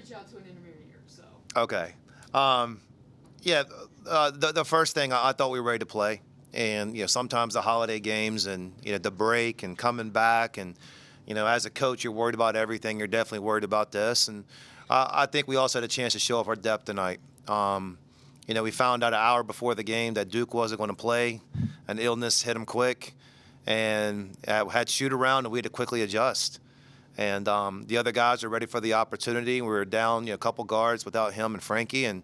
reach out to an intermediary. So. Okay. Yeah, the first thing I thought we were ready to play, and sometimes the holiday games and the break and coming back, and as a coach you're worried about everything. You're definitely worried about this, and I think we also had a chance to show off our depth tonight. We found out an hour before the game that Duke wasn't going to play. An illness hit him quick, and had shoot around, and we had to quickly adjust. And the other guys are ready for the opportunity. We were down a couple guards without him and Frankie, and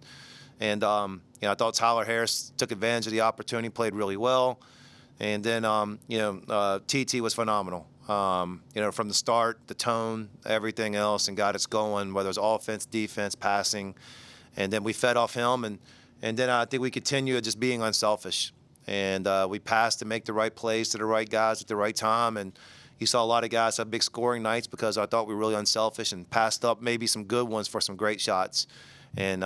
I thought Tyler Harris took advantage of the opportunity, played really well. And then, TT was phenomenal. From the start, the tone, everything else, and got us going, whether it was offense, defense, passing. And then we fed off him, and then I think we continued just being unselfish. And we passed to make the right plays to the right guys at the right time. And you saw a lot of guys have big scoring nights because I thought we were really unselfish and passed up maybe some good ones for some great shots. And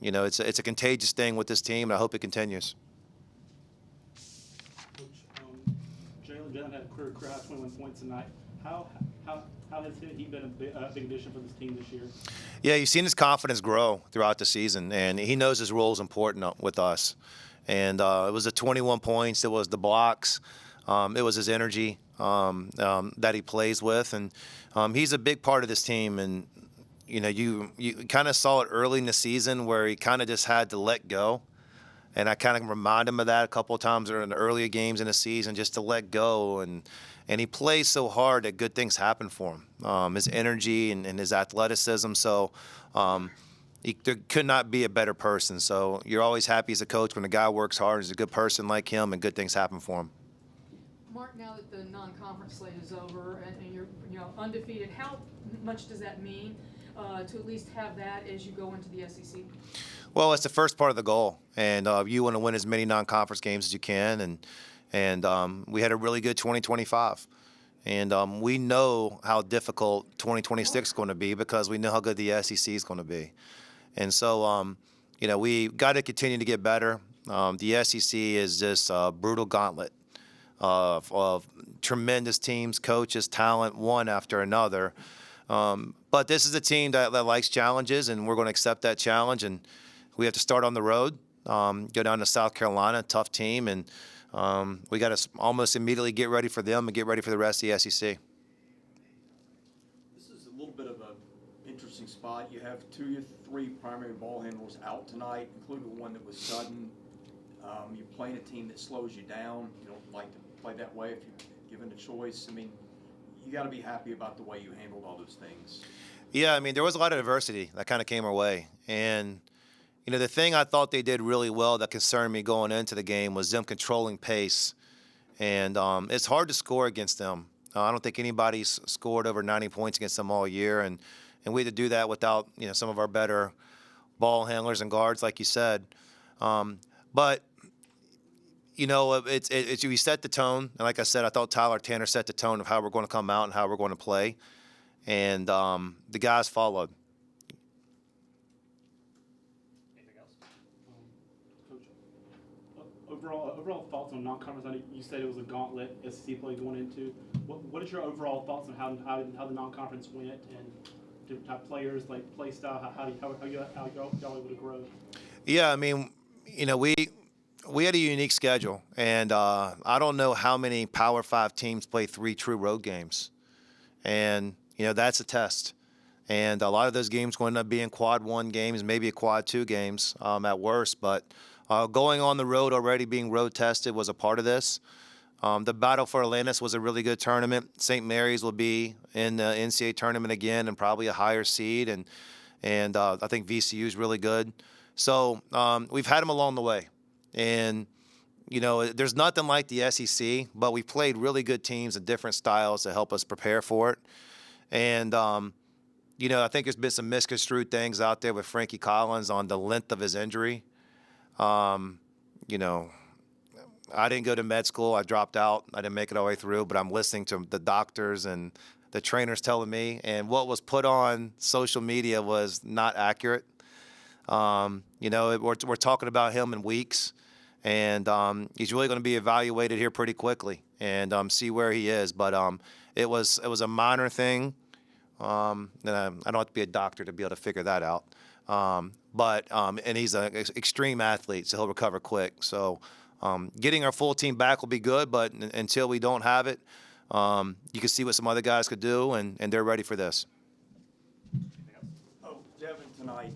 it's a contagious thing with this team, and I hope it continues. Coach, Jalen had a career high 21 points tonight. How has he been a big addition for this team this year? Yeah, you've seen his confidence grow throughout the season, and he knows his role is important with us. And it was the 21 points, it was the blocks, it was his energy that he plays with, and he's a big part of this team. And you kind of saw it early in the season where he kind of just had to let go. And I kind of remind him of that a couple of times in the earlier games in the season, just to let go. And he plays so hard that good things happen for him. His energy and his athleticism. So there could not be a better person. So you're always happy as a coach when a guy works hard, is a good person like him, and good things happen for him. Mark, now that the non-conference slate is over and you're undefeated, how much does that mean to at least have that as you go into the SEC? Well, it's the first part of the goal, and you want to win as many non-conference games as you can, and we had a really good 2025, and we know how difficult 2026 is going to be because we know how good the SEC is going to be, and so we got to continue to get better. The SEC is just a brutal gauntlet of tremendous teams, coaches, talent, one after another. But this is a team that likes challenges, and we're going to accept that challenge. And we have to start on the road, go down to South Carolina, tough team, and we got to almost immediately get ready for them and get ready for the rest of the SEC. This is a little bit of an interesting spot. You have 2 or 3 primary ball handlers out tonight, including one that was sudden. You're playing a team that slows you down. You don't like to play that way if you're given a choice. I mean, you got to be happy about the way you handled all those things. Yeah, I mean, there was a lot of adversity that kind of came our way. And, the thing I thought they did really well that concerned me going into the game was them controlling pace. And it's hard to score against them. I don't think anybody's scored over 90 points against them all year. And we had to do that without, some of our better ball handlers and guards, like you said. But we set the tone, and like I said, I thought Tyler Tanner set the tone of how we're going to come out and how we're going to play, and the guys followed. Anything else? Coach, overall thoughts on non-conference? I know you said it was a gauntlet SEC play going into. What is your overall thoughts on how the non-conference went and different type of players, like play style? How y'all able to grow? Yeah, I mean, we had a unique schedule, and I don't know how many Power 5 teams play 3 true road games. And, that's a test. And a lot of those games going to end up being quad 1 games, maybe a quad 2 games at worst. But going on the road already, being road tested was a part of this. The Battle for Atlantis was a really good tournament. St. Mary's will be in the NCAA tournament again and probably a higher seed. And I think VCU is really good. So we've had them along the way. And, there's nothing like the SEC, but we played really good teams in different styles to help us prepare for it. And, I think there's been some misconstrued things out there with Frankie Collins on the length of his injury. I didn't go to med school. I dropped out. I didn't make it all the way through, but I'm listening to the doctors and the trainers telling me. And what was put on social media was not accurate. We're talking about him in weeks, and he's really going to be evaluated here pretty quickly and see where he is. But it was a minor thing. And I don't have to be a doctor to be able to figure that out. And he's an extreme athlete, so he'll recover quick. So getting our full team back will be good, but until we don't have it, you can see what some other guys could do, and they're ready for this. Oh, Devin tonight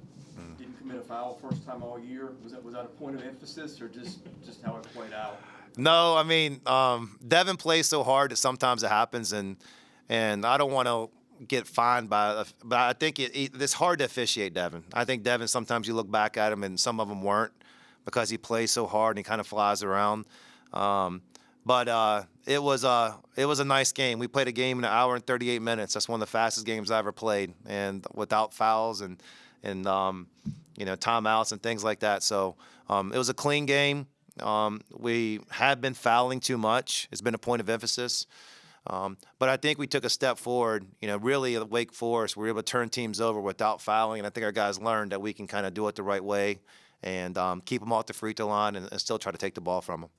didn't commit a foul first time all year. Was that a point of emphasis or just how it played out? No, I mean, Devin plays so hard that sometimes it happens, and I don't want to get fined but I think it's hard to officiate Devin. I think Devin, sometimes you look back at him and some of them weren't because he plays so hard and he kind of flies around. But it was a nice game. We played a game in 1 hour and 38 minutes. That's one of the fastest games I ever played, and without fouls and timeouts and things like that. So it was a clean game. We have been fouling too much. It's been a point of emphasis. But I think we took a step forward. Really at Wake Forest, we were able to turn teams over without fouling, and I think our guys learned that we can kind of do it the right way and keep them off the free throw line and still try to take the ball from them.